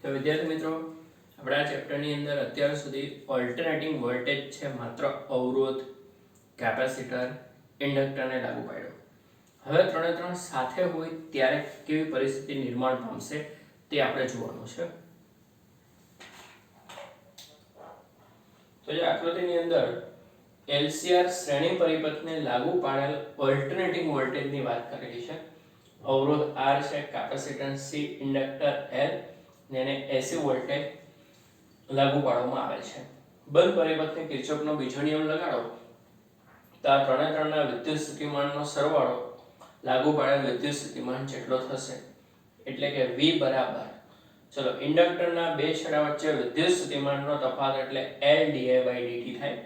તો વિદ્યાર્થી મિત્રો, આપણે આ ચેપ્ટરની અંદર અત્યાર સુધી ઓલ્ટરનેટિંગ વોલ્ટેજ છે માત્ર અવરોધ, કેપેસિટર, ઇન્ડક્ટરને લાગુ પાડ્યો. હવે ત્રણે ત્રણ સાથે હોય ત્યારે કેવી પરિસ્થિતિ નિર્માણ પામશે તે આપણે જોવાનું છે. તો જે આકૃતિની અંદર LCR શ્રેણી પરિપથને લાગુ પાડેલ ઓલ્ટરનેટિંગ વોલ્ટેજની વાત કરેલી છે. અવરોધ R છે, કેપેસિટન્સ C, ઇન્ડક્ટર L ને એને AC વોલ્ટેજ લાગુ પાડવામાં આવે છે. બંધ પરિપથને કિર્ચોફનો બીજો નિયમ લગાડો તો આ ત્રણેના વિદ્યુત સ્થિતિમાનનો સરવાળો લાગુ પાડેલ વિદ્યુત સ્થિતિમાન જેટલો થશે. એટલે કે V બરાબર, ચલો, ઇન્ડક્ટરના બે છેડા વચ્ચે વિદ્યુત સ્થિતિમાનનો તફાવત એટલે L dI/dt થાય.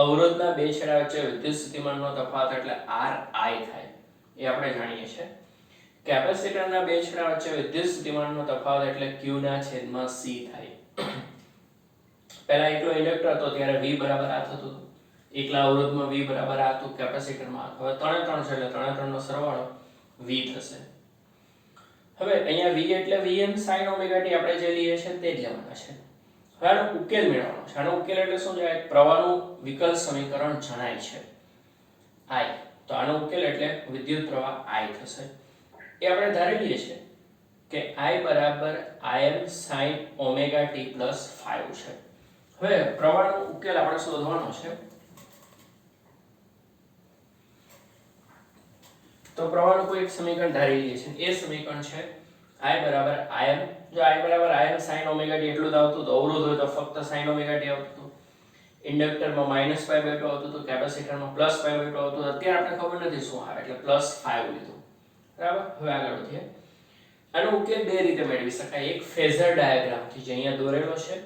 અવરોધના બે છેડા વચ્ચે વિદ્યુત સ્થિતિમાનનો તફાવત એટલે RI થાય. એ આપણે જાણીએ છીએ. કેપેસિટરના બે છેડા વચ્ચે વિદ્યુત સ્થિતિમાનનો તફાવત એટલે Q ના છેદમાં C થાય. પહેલા એકલો ઇન્ડક્ટર હતો ત્યારે V બરાબર આ થતું હતું. એકલા અવરોધમાં V બરાબર આ હતું, કેપેસિટરમાં. હવે ત્રણે ત્રણ છે એટલે ત્રણનો સરવાળો V થશે. હવે અહીંયા V એટલે Vm sin ઓમેગા t આપણે જે લઈએ છે તે જ લેવાના છે. હવે આનો ઉકેલ મેળવવાનો છે. આનો ઉકેલ એટલે શું છે? પ્રવાહનું વિકલ સમીકરણ જણાય છે I. તો આનો ઉકેલ એટલે વિદ્યુત પ્રવાહ I થશે. એ આપણે ધારી લઈએ છીએ કે I બરાબર Im sin omega t plus 5 છે. હવે પ્રવાહનો ઉકેલ આપણે શોધવાનો છે. તો પ્રવાહનું કોઈ એક સમીકરણ ધારી લઈએ છીએ. એ સમીકરણ છે I બરાબર Im. જો I બરાબર Im sin ઓમેગા t એટલું જ આવતું તો અવરોધ હોય તો ફક્ત sin ઓમેગા t આવતું હતું. ઇન્ડક્ટરમાં -π/2 આવતું હતું, કેપેસિટરમાં +π/2 આવતું હતું. અત્યારે આપણે ખબર નથી શું આવે એટલે +5 લીધું. બરાબર. હવે આગળ વધીએ. આનો ઉકેલ બે રીતે મેળવી શકાય. એક ફેઝર ડાયાગ્રામથી જે અહીંયા દોરેલો છે,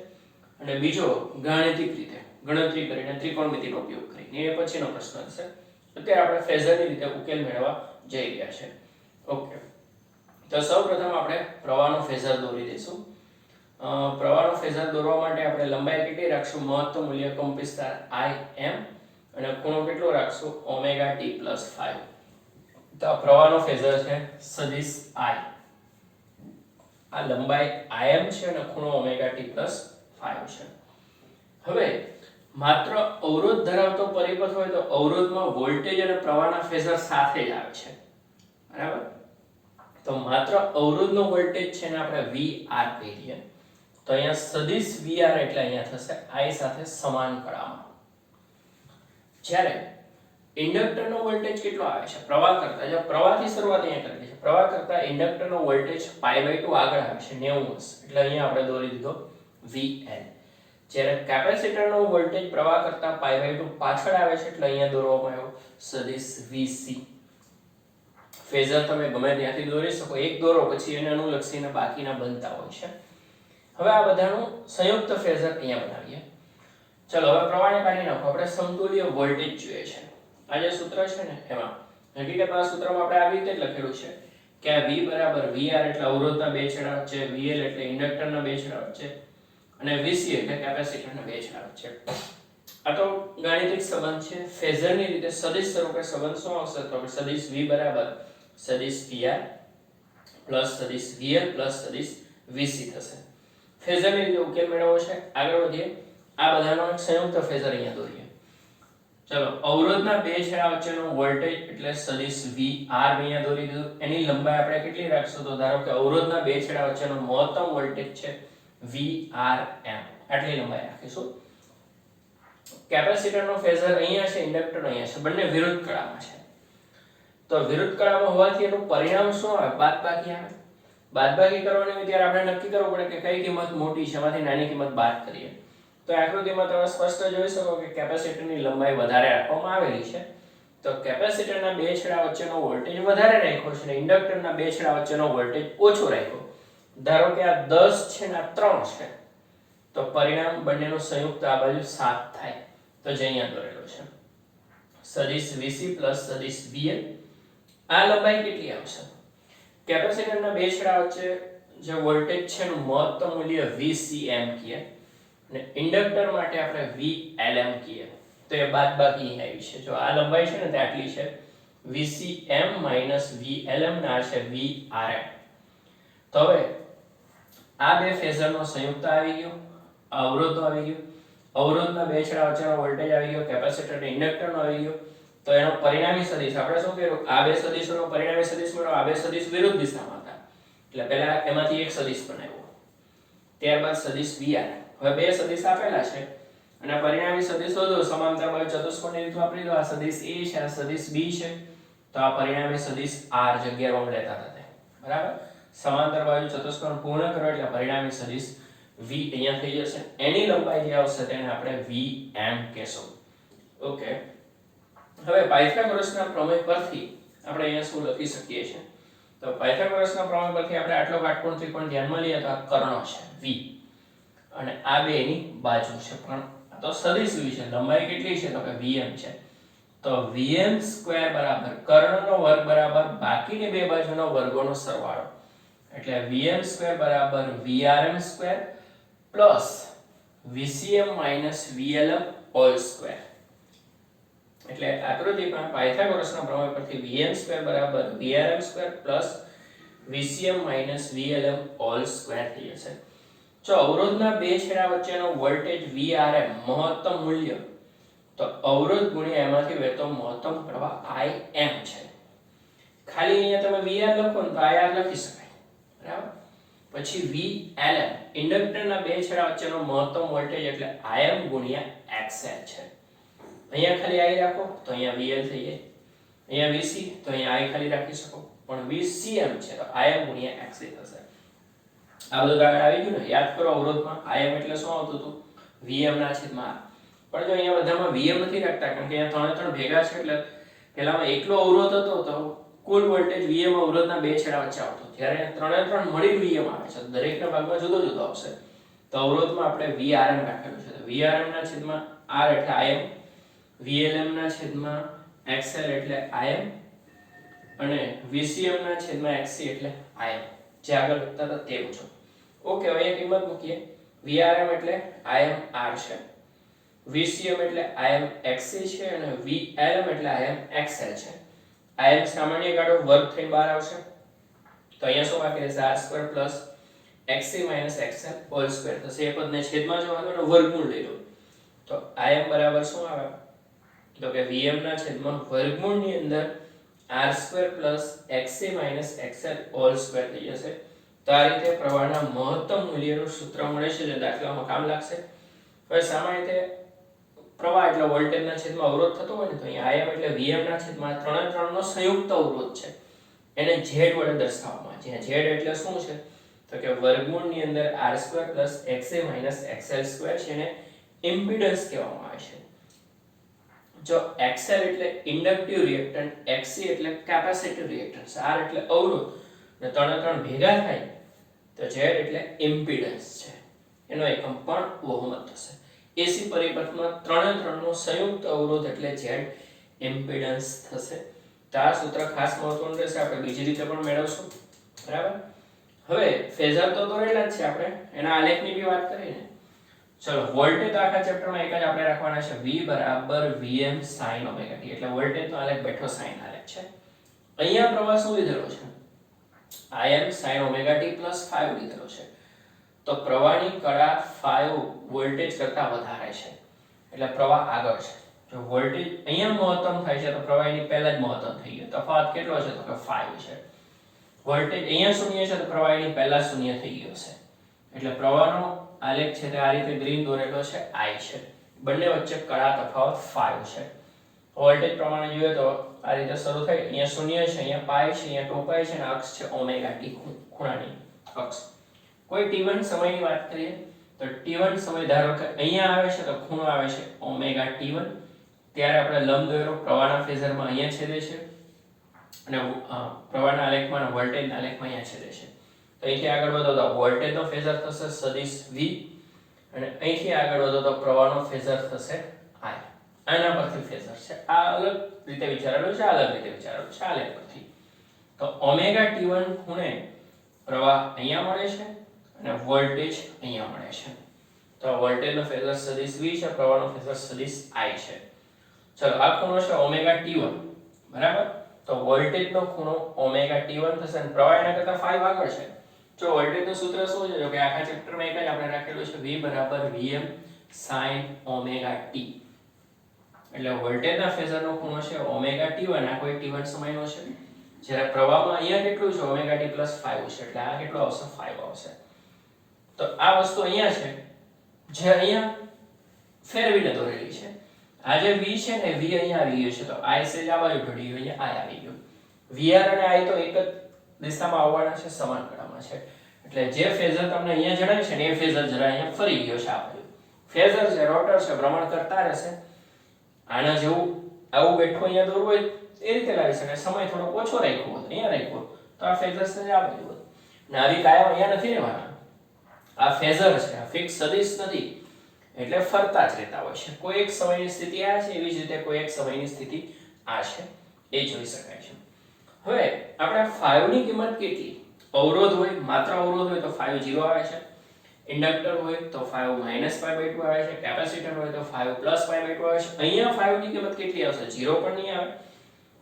અને બીજો ગાણિતિક રીતે ગણતરી કરીને ત્રિકોણમિતિનો ઉપયોગ કરીને. એ પછીનો પ્રશ્ન હશે. અત્યારે આપણે ફેઝરની રીતે ઉકેલ મેળવવા જઈ રહ્યા છે. ઓકે, તો સૌપ્રથમ આપણે પ્રવાહનો ફેઝર દોરી દઈશું. પ્રવાહનો ફેઝર દોરવા માટે આપણે લંબાઈ કેટલી રાખશું? મહત્તમ મૂલ્ય કંપ વિસ્તાર Im અને ખૂણો કેટલો રાખશું? Omega t plus 5. તો આ પ્રવાહનો ફેઝર છે સદિશ I. આ લંબાઈ Im છે અને ખૂણો ઓમેગા t plus 5 છે. હવે માત્ર અવરોધ ધરાવતો પરિપથ હોય તો અવરોધમાં વોલ્ટેજ અને પ્રવાહના ફેઝર સાથે જ આવે છે. બરાબર. તો માત્ર અવરોધનો વોલ્ટેજ છે ને આપણે VR કહીએ. તો અહીંયા સદિશ VR એટલે અહીંયા થશે I સાથે સમાન કળામાં. જ્યારે ઇન્ડક્ટરનો વોલ્ટેજ કેટલો આવે છે? પ્રવાહ કરતા, જો પ્રવાહથી શરૂઆત અહીંયા કરેલી છે, પ્રવાહ કરતા ઇન્ડક્ટરનો વોલ્ટેજ π/2 આગળ આવે છે, 90 એટલે અહીંયા આપણે દોરી દીધો VL. જ્યારે કેપેસિટરનો વોલ્ટેજ પ્રવાહ કરતા π/2 પાછળ આવે છે એટલે અહીંયા દોરવામાં આવ્યો સદિશ VC. ફેઝર તમે ગમે ત્યાંથી દોરી શકો, એક દોરો પછી એને અનુલક્ષીને બાકીના બનતા હોય છે. હવે આ બધાનું સંયુક્ત ફેઝર અહીંયા બનાવીએ. ચલો, હવે પ્રવાહને કાઢી નાખો. આપણે સમતુલ્ય વોલ્ટેજ જોઈએ છે. આ જે સૂત્ર છે ને એમાં હકીકતમાં આ સૂત્રમાં આપણે આવી રીતે લખેલું છે કે આ V બરાબર VR એટલે અવરોધના બે છેડા વચ્ચે, VL એટલે ઇન્ડક્ટરના બે છેડા વચ્ચે, અને VC એટલે કેપેસિટરના બે છેડા વચ્ચે. આ તો ગાણિતિક સંબંધ છે. ફેઝરની રીતે સદિશ સ્વરૂપે સંબંધ શું આવશે? તો સદિશ V બરાબર સદિશ VR પ્લસ સદિશ VL પ્લસ સદિશ VC થશે. ફેઝરની રીતે ઉકેલ મેળવવો છે. આગળ વધીએ. આ બધાનો એક સંયુક્ત ફેઝર અહીંયા દોરીએ. ચલો, અવરોધના બે છેડા વચ્ચેનો વોલ્ટેજ એટલે સદિશ VR અહીંયા દોરી દીધું. એની લંબાઈ આપણે કેટલી રાખશું? તો ધારો કે અવરોધના બે છેડા વચ્ચેનો મહત્તમ વોલ્ટેજ છે VRM. આટલી લંબાઈ રાખીશું. કેપેસિટરનો ફેઝર અહીંયા છે, ઇન્ડક્ટર અહીંયા છે. બંને વિરુદ્ધ કળામાં છે. તો વિરુદ્ધ કળામાં હોવાથી એનું પરિણામ શું આવે? બાદબાકી આવે. બાદબાકી કરવાની હોય ત્યારે આપણે નક્કી કરવું પડે કે કઈ કિંમત મોટી છે, એમાંથી નાની કિંમત બાદ કરીએ. તો આકૃતિમાં તમે સ્પષ્ટ જોઈ શકો કે કેપેસિટરની લંબાઈ વધારે રાખવામાં આવેલી છે. તો કેપેસિટરના બે છેડા વચ્ચેનો વોલ્ટેજ વધારે રાખ્યો છે અને ઇન્ડક્ટરના બે છેડા વચ્ચેનો વોલ્ટેજ ઓછો રાખ્યો. ધારો કે આ 10 છે ને આ 3 છે, તો પરિણામ બંનેનું સંયુક્ત આ બાજુ 7 થાય. તો જે અહીંયા દોરેલો છે સદિશ VC પ્લસ સદિશ VL. આ લંબાઈ કેટલી આવશે? કેપેસિટરના બે છેડા વચ્ચે જે વોલ્ટેજ છે એનું મહત્તમ મૂલ્ય VCM કહીએ અને ઇન્ડક્ટર માટે આપણે VLM કહીએ. તો એ બાદબાકી અહીં આવી છે. જો આ લંબાઈ છે ને તે આટલી છે VCM - VLM ના છે VRM. તો હવે આ બે ફેઝરનો સંયુક્ત આવી ગયો, અવરોધનો આવી ગયો, અવરોધના બે છેડા વચ્ચેનો વોલ્ટેજ આવી ગયો, કેપેસિટર અને ઇન્ડક્ટરનો આવી ગયો. તો એનો પરિણામી સદિશ આપણે શું કર્યું, આ બે સદિશોનો પરિણામી સદિશ મળ્યો. આ બે સદિશ વિરુદ્ધ દિશામાં હતા એટલે પહેલા એમાંથી એક સદિશ બનાવ્યો, ત્યારબાદ સદિશ VR. હવે બે સદિશ આપેલા છે અને પરિણામી સદિશ શોધો. સમાંતર બાજુ ચતુષ્કોણની રીત વાપરી દો. આ સદિશ A છે, આ સદિશ B છે, તો આ પરિણામી સદિશ R જગ્યામાં લેતા હતા, બરાબર. સમાંતર બાજુ ચતુષ્કોણ પૂર્ણ કરો એટલે પરિણામી સદિશ V અહીંયા થઈ જશે. એની લંબાઈ જે આવશે તેને આપણે VM કહેશું. ઓકે, હવે પાયથાગોરસના પ્રમેય પરથી આપણે અહીંયા શું લખી શકીએ છીએ? તો પાયથાગોરસના પ્રમેય પરથી આપણે આટલો કાટકોણ ત્રિકોણ ધ્યાનમાં લઈએ તો આ કર્ણ છે V અને આ બે એની બાજુ છે, પણ આ તો સદિશ V છે. લંબાઈ કેટલી છે? તો કે VM છે. તો VM² બરાબર કર્ણનો વર્ગ બરાબર બાકીની બે બાજુનો વર્ગોનો સરવાળો, એટલે VM² બરાબર VRM² plus VCM minus VLM whole square. એટલે આકૃતિમાં પાયથાગોરસના પ્રમેય પરથી VM² બરાબર VRM² plus VCM minus VLM whole square થઈ જશે. જો અવરોધના બે છેડા વચ્ચેનો વોલ્ટેજ VRM મહત્તમ મૂલ્ય, તો અવરોધ ગુણ્યા એમાંથી વહેતો મહત્તમ પ્રવાહ IM છે. ખાલી અહીંયા તમે VR લખો ને તો IR લખી શકાય, બરાબર. પછી VLM ઇન્ડક્ટરના બે છેડા વચ્ચેનો મહત્તમ વોલ્ટેજ એટલે IM ગુણ્યા XL છે. અહીંયા ખાલી I રાખો તો અહીંયા VL થઈ જાય, અહીંયા VC તો અહીંયા I ખાલી રાખી શકો, પણ VCM છે તો IM ગુણ્યા XL થશે. આ બધું આગળ આવી ગયું ને. યાદ કરો અવરોધમાં IM એટલે શું આવતું હતું? VM ના છેદમાં R. પણ જો અહીંયા બધામાં VM નથી રાખતા કારણ કે અહીંયા ત્રણે ત્રણ ભેગા છે એટલે પહેલામાં એકલો અવરોધ હતો તો કુલ વોલ્ટેજ VM અવરોધના બે છેડા વચ્ચે આવતો. જ્યારે ત્રણે ત્રણ મળી VM આવે છે, દરેકના ભાગમાં જુદો જુદો આવશે. તો અવરોધમાં આપણે VRM રાખેલું છે. તો VRM ના છેદમાં R એટલે IM, VLM ના છેદમાં XL એટલે IM અને VCM ના છેદમાં XC એટલે IM. જે આગળ લખતા હતા તે મુજબ. ઓકે, હવે એક કિંમત મૂકીએ. VRM એટલે IM R છે, VCM એટલે IM XC છે અને VLM એટલે IM XL છે. IM સામાન્ય કાઢો, વર્ગ થઈને બહાર આવશે તો અહીંયા શું બાકી રહેશે? R² plus XC minus XL whole square થશે. એ પદને છેદમાં જવાનું અને વર્ગમૂળ લઈ લો તો IM બરાબર શું આવે? તો કે VM ના છેદમાં વર્ગમૂળની અંદર R² plus XC minus XL whole square થઈ જશે. તો આ રીતે પ્રવાહના મહત્તમ મૂલ્યનું સૂત્ર મળે છે, જે દાખલામાં કામ લાગશે. હવે સામાન્ય રીતે પ્રવાહ એટલે વોલ્ટેજના છેદમાં અવરોધ થતો હોય ને, તો અહીંયા IM એટલે VM ના છેદમાં ત્રણે ત્રણનો સંયુક્ત અવરોધ છે, એને Z વડે દર્શાવવામાં આવે છે. Z એટલે શું છે? તો કે વર્ગમૂળની અંદર R² plus XC minus XL² છે, એને ઇમ્પિડન્સ કહેવામાં આવે છે. જો XL એટલે ઇન્ડક્ટિવ રિએક્ટન્સ, XC એટલે કેપેસિટિવ રિએક્ટન્સ, R એટલે અવરોધ ને ત્રણે ત્રણ ભેગા થાય તો Z એટલે ઇમ્પિડન્સ છે. એનો એકમ પણ ઓહમ થશે. AC પરિપથમાં ત્રણે ત્રણનો સંયુક્ત અવરોધ એટલે Z ઇમ્પિડન્સ થશે. તો આ સૂત્ર ખાસ મહત્વનું રહેશે, આપણે બીજી રીતે પણ મેળવશું, બરાબર. હવે ફેઝર તો દોરેલા જ છે, આપણે એના આલેખની બી વાત કરીને. ચલો, વોલ્ટેજ તો આખા ચેપ્ટરમાં એક જ આપણે રાખવાના છે, V બરાબર VM sin ઓમેગા t. એટલે વોલ્ટેજનો આલેખ બેઠો sin આલેખ છે. અહીંયા પ્રવાહ શું લીધેલો છે? IM sin omega t plus 5 લીધેલો છે. તો પ્રવાહની કળા 5 વોલ્ટેજ કરતા વધારે છે એટલે પ્રવાહ આગળ છે. જો વોલ્ટેજ અહીંયા મહત્તમ થાય છે તો પ્રવાહ એની પહેલા જ મહત્તમ થઈ ગયો. તફાવત કેટલો છે? તો કે 5 છે. વોલ્ટેજ અહીંયા શૂન્ય છે તો પ્રવાહ એની પહેલા શૂન્ય થઈ ગયો છે. એટલે પ્રવાહનો આલેખ છે તે આ રીતે ગ્રીન દોરેલો છે, I છે. બંને વચ્ચે કળા તફાવત 5 છે. વોલ્ટેજ પ્રમાણે જોઈએ તો આ રીતે શરૂ થાય. અહીંયા શૂન્ય છે, અહીંયા પાઈ છે, અહીંયા 2 પાઈ છે અને અક્ષ છે ઓમેગા t, ખૂણાની અક્ષ. કોઈ t1 સમયની વાત કરીએ તો t1 સમય ધારો કે અહીંયા આવે છે તો ખૂણો આવે છે ઓમેગા t1. ત્યારે આપણે લંબ દોર્યો પ્રવાહના ફેઝરમાં અહીંયા છેદે છે અને પ્રવાહના આલેખમાં વોલ્ટેજના આલેખમાં અહીંયા છેદે છે. તો અહીંથી આગળ વધો તો વોલ્ટેજનો ફેઝર થશે સદિશ V અને અહીંથી આગળ વધો તો પ્રવાહનો ફેઝર થશે I. આના પરથી ફેઝર છે. આ અલગ રીતે વિચારેલું છે, અલગ રીતે વિચારેલું છે આલેખ પરથી. તો ઓમેગા t1 ખૂણે પ્રવાહ અહીંયા મળે છે અને વોલ્ટેજ અહીંયા મળે છે. તો વોલ્ટેજનો ફેઝર સદિશ V છે, પ્રવાહનો ફેઝર સદિશ I છે. ચલો, આ ખૂણો છે ઓમેગા t1, બરાબર. તો વોલ્ટેજનો ખૂણો ઓમેગા t1 થશે અને પ્રવાહ એના કરતા 5 આગળ છે જો વોલ્ટેજનું સૂત્ર શું છે, જો કે આખા ચેપ્ટરમાં એક જ આપણે રાખેલું છે, V બરાબર Vm sin ઓમેગા t. એટલે વોલ્ટેજના ફેઝરનો ખૂણો છે ઓમેગા t1, આ કોઈ t1 સમયનો છે. જ્યારે પ્રવાહમાં અહીંયા કેટલું છે ઓમેગા t + 5 છે, એટલે આ કેટલો આવશે 5 આવશે. તો આ વસ્તુ અહીંયા છે જે અહીંયા ફેરવીને દોરેલી છે. આ જે V છે ને V અહીંયા આવી ગયો છે, તો I સેજ આ બાજુ ઢળી ગયો, અહીંયા I આવી ગયો. VR અને I તો એક જ દિશામાં આવવાના છે, સમાન કળામાં છે. એટલે જે ફેઝર તમને અહીંયા જણાય છે ને એ ફેઝર જરા અહીંયા ફરી ગયો છે આ બાજુ. ફેઝર છે, રોટર છે, ભ્રમણ કરતા રહેશે. આના જેવું આવું બેઠું અહીંયા દોરવું હોય એ રીતે લાવી શકાય. સમય થોડો ઓછો રાખ્યો હોત, અહીંયા રાખ્યો તો આ ફેઝર છે આ બાજુ હોત. ને આવી કાયમ અહીંયા નથી રહેવાના. આ ફેઝર છે, આ ફિક્સ સદિશ નથી, એટલે ફરતા જ રહેતા હોય છે. કોઈ એક સમયની સ્થિતિ આ છે, એવી જ રીતે કોઈ એક સમયની સ્થિતિ આ છે, એ જોઈ શકાય છે. હવે આપણે 5 ની કિંમત કેટલી? અવરોધ હોય, માત્ર અવરોધ હોય તો 5 0 આવે છે. ઇન્ડક્ટર હોય તો 5 -π/2 આવે છે. કેપેસિટર હોય તો 5 +π/2 આવે છે. અહીંયા 5 ની કિંમત કેટલી આવશે? 0 પણ નહીં આવે,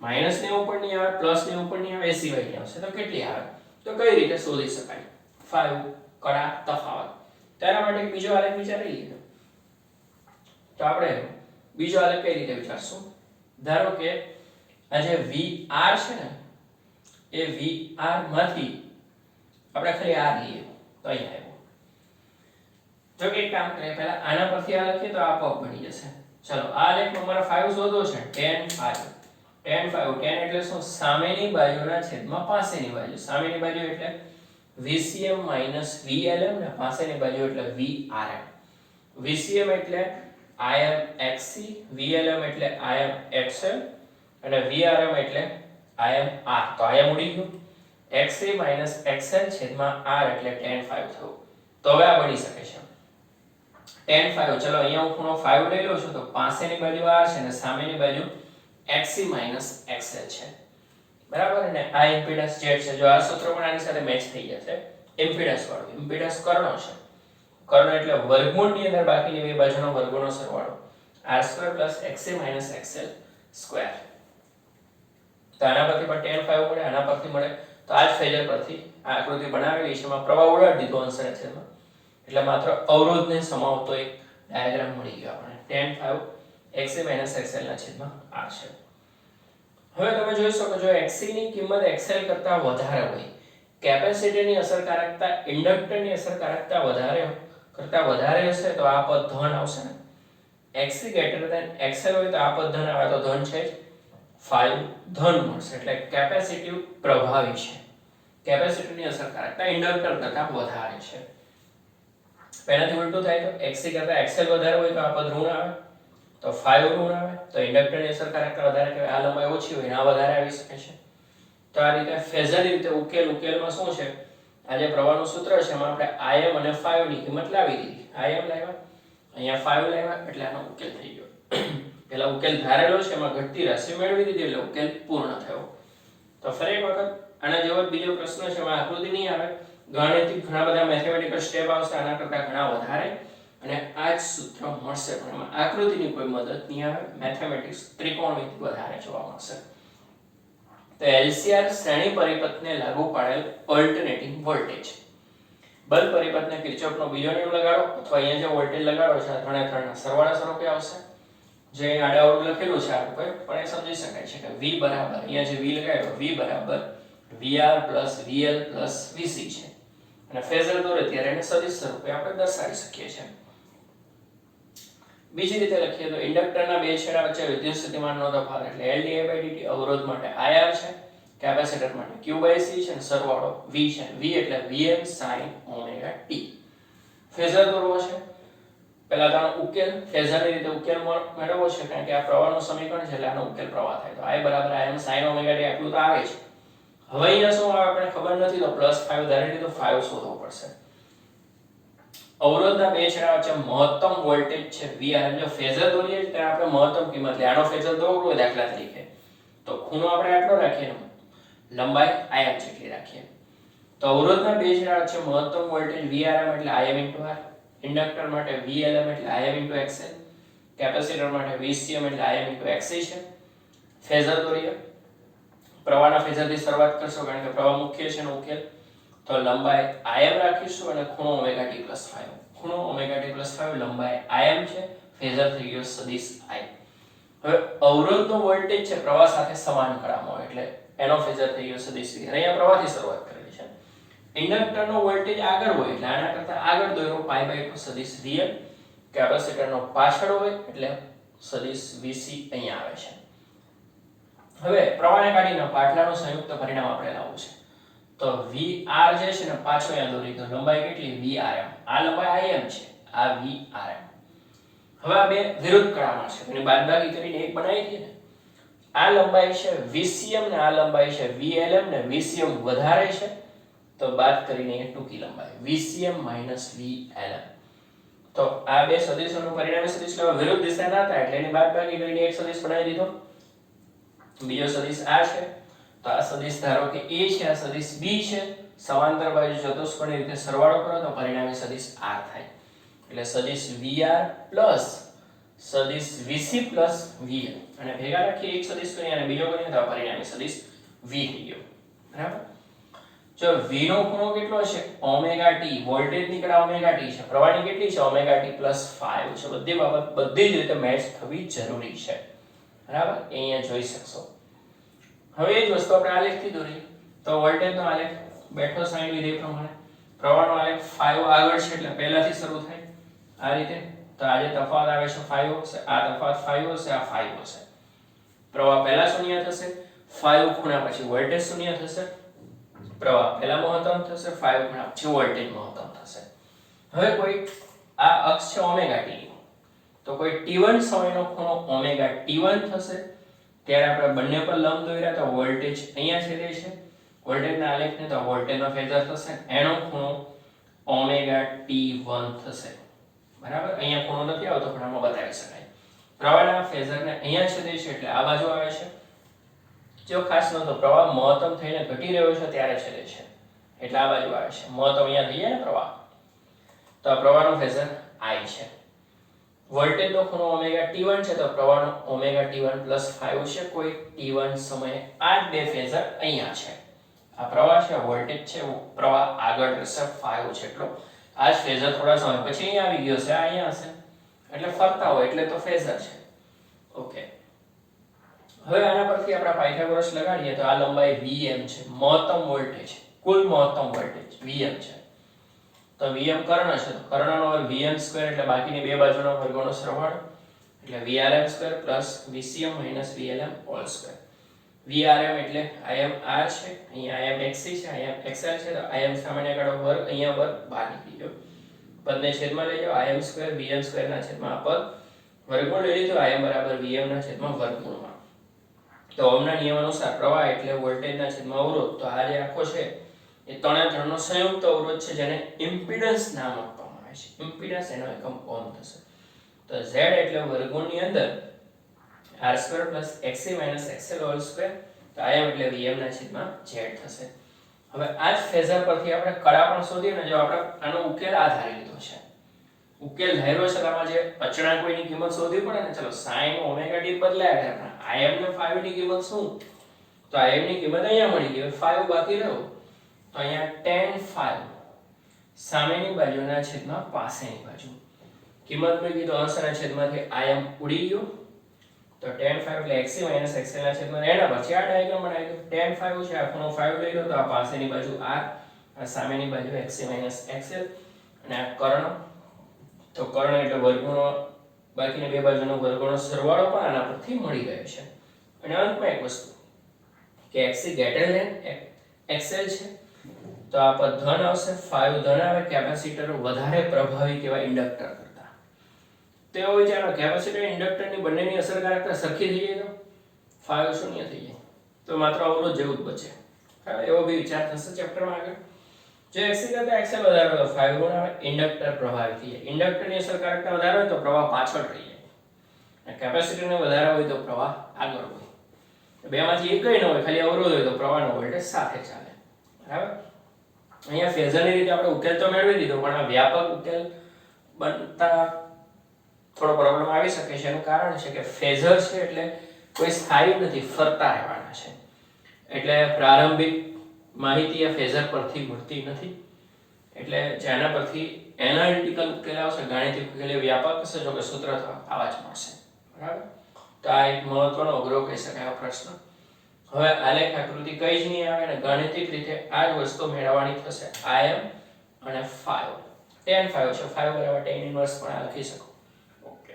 -90 પણ નહીં આવે, +90 પણ નહીં આવે, એ સિવાય નહીં આવશે. તો કેટલી આવે? તો કઈ રીતે શોધી શકાય 5 કડા તફાવત? તેના માટે બીજો આલેખ વિચારી લઈએ. તો આપણે બીજો આલેખ કઈ રીતે વિચારશું? ધારો કે આ જે VR છે ને એ VR માંથી આપણે ખાલી R લઈએ તો અહીંયા આવ્યો. જો કે એક કામ કરીએ, પહેલા આના પરથી આ લખીએ તો આપોઆપ બની જશે. ચલો આ આલેખમાં અમારે 5 શોધવો છે. tan 5 tan એટલે શું? સામેની બાજુના છેદમાં પાસેની બાજુ. સામેની બાજુ એટલે VCM - VLM ને પાસેની બાજુ એટલે VRM. VCM એટલે Im XC, VLM એટલે Im XL અને VRM એટલે Im R. તો Im ઉડી ગયું. XC - XL છેદમાં R એટલે tan 5 થયું. તો હવે આ બની શકે છે tan 5. ચલો અહીંયા હું ખૂણો 5 લઈ લઉં છું, તો પાસેની બાજુ R છે અને સામેની બાજુ XC - XL છે. બરાબર ને? આ ઇમ્પિડન્સ Z છે. જો આ સૂત્ર પણ આની સાથે મેચ થઈ જશે. ઇમ્પિડન્સ વાળું. ઇમ્પિડન્સ કર્ણ છે. કર્ણ એટલે વર્ગમૂળની અંદર બાકીની બે બાજુનો વર્ગોનો સરવાળો. R² + XC - XL². તો આના પરથી પણ tan 5 મળે, આના પરથી મળે. તો આ જ ફેઝર પરથી આ આકૃતિ બનાવેલી છે, એમાં પ્રવાહ ઉડાડી દીધો અંશના છેદમાં, એટલે માત્ર અવરોધને સમાવતો એક ડાયાગ્રામ મળી ગયો આપણને. tan 5 XC - XL ના છેદમાં R છે. હવે તમે જોઈ શકો છો XC ની કિંમત XL કરતા વધારે હોય, કેપેસિટરની અસરકારકતા ઇન્ડક્ટરની અસરકારકતા વધારે હશે, તો આ પદ ધન આવશે ને. XC > XL હોય તો આ પદ ધન આવે, તો ધન છે જ. 5 ધન મળશે, એટલે કેપેસિટિવ પ્રભાવી છે. કેપેસિટરની અસરકારકતા ઇન્ડક્ટર કરતા વધારે છે. પહેલાથી ઉલટું થાય તો XC કરતા XL વધારે હોય તો આ પદ ઋણ આવે, તો 5 ઋણ આવે, તો ઇન્ડક્ટરની અસરકારકતા વધારે કહેવાય. આ લંબાઈ ઓછી હોય આ વધારે આવી શકે છે. તો આ રીતે ફેઝરની રીતે ઉકેલમાં શું છે, આ જે પ્રવાહનું સૂત્ર છે એમાં આપણે Im અને 5 ની કિંમત લાવી દીધી. Im લાવ્યા, અહીંયા 5 લાવ્યા, એટલે આનો ઉકેલ થઈ ગયો. પેલા ઉકેલ ધારેલો છે એમાં ઘટતી રાશિ મેળવી દીધી, એટલે ઉકેલ પૂર્ણ થયો. તો ફરી એક વખત આના જેવો બીજો પ્રશ્ન છે, એમાં આકૃતિ નહીં આવે, ગાણિતિક ઘણા બધા મેથેમેટિકલ સ્ટેપ આવશે આના કરતા ઘણા વધારે, અને આ જ સૂત્ર મળશે, પણ એમાં આકૃતિની કોઈ મદદ નહીં આવે. મેથેમેટિક્સ ત્રિકોણમિતિ વધારે જોવા મળશે. તો LCR શ્રેણી પરિપથને લાગુ પાડેલ ઓલ્ટરનેટિંગ વોલ્ટેજ. બલ પરિપથને કિર્ચોફનો બીજો નિયમ લગાડો, અથવા અહીંયા જે વોલ્ટેજ લગાડો છે આ ત્રણે ત્રણના સરવાળા સ્વરૂપે આવશે. જે આડાઅવળું લખેલું છે આ રૂપે, પણ એ સમજી શકાય છે કે V બરાબર, અહીંયા જે V લગાડ્યો, V બરાબર VR + VL + VC છે. અને ફેઝર દોરે ત્યારે એને સદિશ સ્વરૂપે આપણે દર્શાવી શકીએ છીએ. બીજી રીતે લખીએ તો ઇન્ડક્ટરના બે છેડા વચ્ચે વિદ્યુત સ્થિતિમાનનો તફાવત એટલે LdI/dt. અવરોધ માટે IR છે, કેપેસિટર માટે Q/C છે, અને સરવાળો V છે. V એટલે Vm sin ωt. ફેઝર દોરવો છે. પહેલા તો આનો ઉકેલ ફેઝરની રીતે ઉકેલ મેળવવો છે, કારણ કે આ પ્રવાહનું સમીકરણ છે, એટલે આનો ઉકેલ પ્રવાહ થાય. તો I = Im sin ωt આટલું તો આવે છે. હવે અહીંયા શું આવે આપણને ખબર નથી, તો +5 ધારી લીધું, 5 શોધવો પડશે. અવરોધના બે છેડા વચ્ચે મહત્તમ વોલ્ટેજ છે VR. જો ફેઝર દોરીએ ત્યારે આપણે મહત્તમ કિંમત લે. આનો ફેઝર દોરવો હોય દાખલા તરીકે, તો ખૂણો આપણે આટલો રાખીએ, લંબાઈ Im જેટલી રાખીએ. તો અવરોધના બે છેડા વચ્ચે મહત્તમ વોલ્ટેજ VRM એટલે Im × R, ઇન્ડક્ટર માટે VLM એટલે Im × XL, કેપેસિટર માટે VCM એટલે Im × XC છે. ફેઝર દોરીએ, પ્રવાહના ફેઝરથી શરૂઆત કરશો, કારણ કે પ્રવાહ મુખ્ય છે એનો ઉકેલ. તો લંબાઈ im રાખીશું અને ખૂણો ઓમેગા ટી પ્લસ 5. ખૂણો ઓમેગા ટી પ્લસ 5 લંબાઈ im છે, ફેઝર થઈ ગયો સદિશ I. હવે અવરોધનો વોલ્ટેજ છે પ્રવાહ સાથે સમાન કળામાં, એટલે એનો ફેઝર થઈ ગયો સદિશ V. અહીંયા પ્રવાહથી શરૂઆત કરેલી છે. ઇન્ડક્ટરનો વોલ્ટેજ આગળ હોય એટલે આના કરતા આગળ દોર્યો π/2 સદિશ Vm. કેપેસિટરનો પાછળ હોય એટલે સદિશ Vc અહીંયા આવે છે. હવે પ્રવાહને કાઢીને પાટલાનું સંયુક્ત પરિણામ આપણે લાવવું છે. તો VR જે છે ને પાછો અહીંયા દોરી દો. લંબાઈ કેટલી? VRM. આ લંબાઈ IM છે, આ VRM. હવે આ બે વિરુદ્ધ કળામાં છે, એની બાદબાકી કરીને એક બનાવી દઈએ ને. આ લંબાઈ છે VCM ને આ લંબાઈ છે VLM ને VCM વધારે છે તો બાદ કરીને ટૂંકી લંબાઈ VCM VLM. તો આ બે સદિશોનું પરિણામી સદિશ લેવા વિરુદ્ધ દિશાના હતા એટલે એની બાદબાકી કરીને એક સદિશ બનાવી દીધો. બીજો સદિશ આ છે તો આ સદિશ ધારો કે A છે, આ સદિશ B છે, સમાંતર બાજુ ચતુષ્કોણની રીતે સરવાળો કરો તો પરિણામી સદિશ R થાય. એટલે સદિશ VR પ્લસ સદિશ VC પ્લસ VL અને ભેગા રાખી એક સદિશ કરીએ અને બીજો કરીએ તો પરિણામી સદિશ V થઈ ગયો. બરાબર. જો V નો ખૂણો કેટલો છે? Omega T. વોલ્ટેજની કળા ઓમેગા ટી છે, પ્રવાહની કેટલી છે? ઓમેગા ટી પ્લસ 5 છે. બધી બાબત બધી જ રીતે મેચ થવી જરૂરી છે. બરાબર, અહીંયા જોઈ શકશો. હવે એ જ વસ્તુ આપણે આલેખથી દોરીએ તો વોલ્ટેજનો આલેખ બેઠો સાઈન વિધેય પ્રમાણે, પ્રવાહનો આલેખ 5 આગળ છે એટલે પહેલાથી શરૂ થાય આ રીતે. તો આ જે તફાવત આવે છે 5 હશે, આ તફાવત 5 હશે, આ 5 હશે. પ્રવાહ પહેલા શૂન્ય થશે, 5 ખૂણા પછી વોલ્ટેજ શૂન્ય થશે. પ્રવાહ પહેલા મહત્તમ થશે, 5 ખૂણા પછી વોલ્ટેજ મહત્તમ થશે. હવે કોઈ આ અક્ષ છે ઓમેગા ટી, તો કોઈ t1 સમયનો ખૂણો ઓમેગા t1 થશે. ત્યારે આપણે બંને પર લંબ દોર્યા તો વોલ્ટેજ અહીંયા છેદે છે, વોલ્ટેજના આલેખને તો વોલ્ટેજનો ફેઝર થશે, એનો ખૂણો ઓમેગા t1 થશે. બરાબર, અહીંયા ખૂણો નથી આવતો પણ આમાં બતાવી શકાય. પ્રવાહના ફેઝરને અહીંયા છેદે છે એટલે આ બાજુ આવે છે. જો ખાસ નોંધો પ્રવાહ મહત્તમ થઈને ઘટી રહ્યો છે ત્યારે છેદે છે એટલે આ બાજુ આવે છે. મહત્તમ અહીંયા થઈ જાય ને પ્રવાહ, તો આ પ્રવાહનો ફેઝર I છે. વોલ્ટેજનો ખૂણો ઓમેગા t1 છે તો પ્રવાહનો ઓમેગા t1 +5 છે. કોઈ t1 સમયે આ બે ફેઝર અહીંયા છે. આ પ્રવાહ છે, વોલ્ટેજ છે, પ્રવાહ આગળ રહેશે 5 છે એટલો. આ જ ફેઝર થોડા સમય પછી અહીંયા આવી ગયો છે, આ અહીંયા હશે એટલે ફરતા હોય એટલે તો ફેઝર છે. ઓકે, હવે આના પરથી આપણે પાયથાગોરસ લગાડીએ તો આ લંબાઈ Vm છે, મહત્તમ વોલ્ટેજ, કુલ મહત્તમ વોલ્ટેજ Vm છે. તો Vm કર્ણ છે તો કર્ણનો વર્ગ Vm² એટલે બાકીની બે બાજુના વર્ગોનો સરવાળો એટલે Vrm² + Vcm - Vlm². Vrm એટલે Im R છે, અહીંયા Im XC છે, Im XL છે. તો Im સામાન્ય કાઢો વર્ગ, અહીંયા વર્ગ બહાર નીકળી ગયો. પદને છેદમાં લઈ જાઓ, Im² Vm² ના છેદમાં આ પદ વર્ગમૂળ લઈ લીધો, Im = Vm ના છેદમાં વર્ગમૂળમાં. તો ઓહમના નિયમ અનુસાર પ્રવાહ એટલે વોલ્ટેજના છેદમાં અવરોધ. તો આ જે આખો છે એ ત્રણે ત્રણનો સંયુક્ત અવરોધ છે જેને ઇમ્પિડન્સ નામ આપવામાં આવે છે. ઇમ્પિડન્સ એનો એકમ ઓહમ થશે. તો Z એટલે વર્ગમૂળની અંદર R² + XC - XL². તો Im એટલે Vm ના છેદમાં Z થશે. હવે આ જ ફેઝર પરથી આપણે કળા પણ શોધીએ ને, જો આપણે આનો ઉકેલ આ ધારી લીધો છે, ઉકેલ ધાર્યો છે, આમાં જે અચળાંકોની કિંમત શોધવી પડે ને. ચલો sin ઓમેગા t બદલાયા કરે પણ Im ને 5 ની કિંમત શું? તો Im ની કિંમત અહીંયા મળી ગઈ, 5 બાકી રહ્યો તો અહીંયા tan 5 સામેની બાજુના છેદમાં પાસેની બાજુ કિંમત મળી ગઈ તો અંશના છેદમાંથી Im ઉડી ગયો. તો tan 5 એટલે XC - XL ના છેદમાં એના પછી આ ડાયાગ્રામ બનાવી દો. tan 5 છે, આ ખૂણો 5 લઈ લો તો આ પાસેની બાજુ R, આ સામેની બાજુ XC - XL અને આ કર્ણ. તો કર્ણ એટલે વર્ગમૂળનો બાકીની બે બાજુનો વર્ગોનો સરવાળો પણ આના પરથી મળી ગયો છે. અને અંતમાં એક વસ્તુ કે XC > XL છે તો આ પદ ધન આવશે, 5 ધન આવે. કેપેસિટર વધારે પ્રભાવી કહેવાય ઇન્ડક્ટર કરતા. તો એવો વિચારો કેપેસિટર ઇન્ડક્ટરની બંનેની અસરકારકતા સરખી થઈ જાય તો 5 શૂન્ય થઈ જાય તો માત્ર અવરોધ જેવું જ બચે. હવે એવો બી વિચાર થશે ચેપ્ટરમાં આગળ. જો XC કરતા XL વધારે હોય તો 5 ગુણ આવે, ઇન્ડક્ટર પ્રભાવી થઈ જાય. ઇન્ડક્ટરની અસરકારકતા વધારે હોય તો પ્રવાહ પાછળ રહી જાય અને કેપેસિટરને વધારે હોય તો પ્રવાહ આગળ હોય. બેમાંથી એકય ન હોય, ખાલી અવરોધ હોય તો પ્રવાહનો વોલ્ટેજ સાથે ચાલે. બરાબર, અહીંયા ફેઝરની રીતે આપણે ઉકેલ તો મેળવી દીધો પણ આ વ્યાપક ઉકેલ બનતા થોડો પ્રોબ્લેમ આવી શકે છે. એનું કારણ છે કે ફેઝર છે એટલે કોઈ સ્થાયી નથી, ફરતા રહેવાના છે. એટલે પ્રારંભિક માહિતી આ ફેઝર પરથી મળતી નથી, એટલે જેના પરથી એનાલિટિકલ ઉકેલ આવશે, ગાણિતિક ઉકેલ એ વ્યાપક હશે, જો કે સૂત્ર તો આવા જ મળશે, બરાબર. તો આ એક મહત્વનો અઘરો કહી શકાય આ પ્રશ્ન. હવે આલેખ આકૃતિ કઈ જ નહીં આવે ને ગાણિતિક રીતે આ જ વસ્તુ મેળવવાની થશે. Im અને 5 tan 5 છે, 5 બરાબર tan ઇન્વર્સ પણ આ લખી શકો. ઓકે.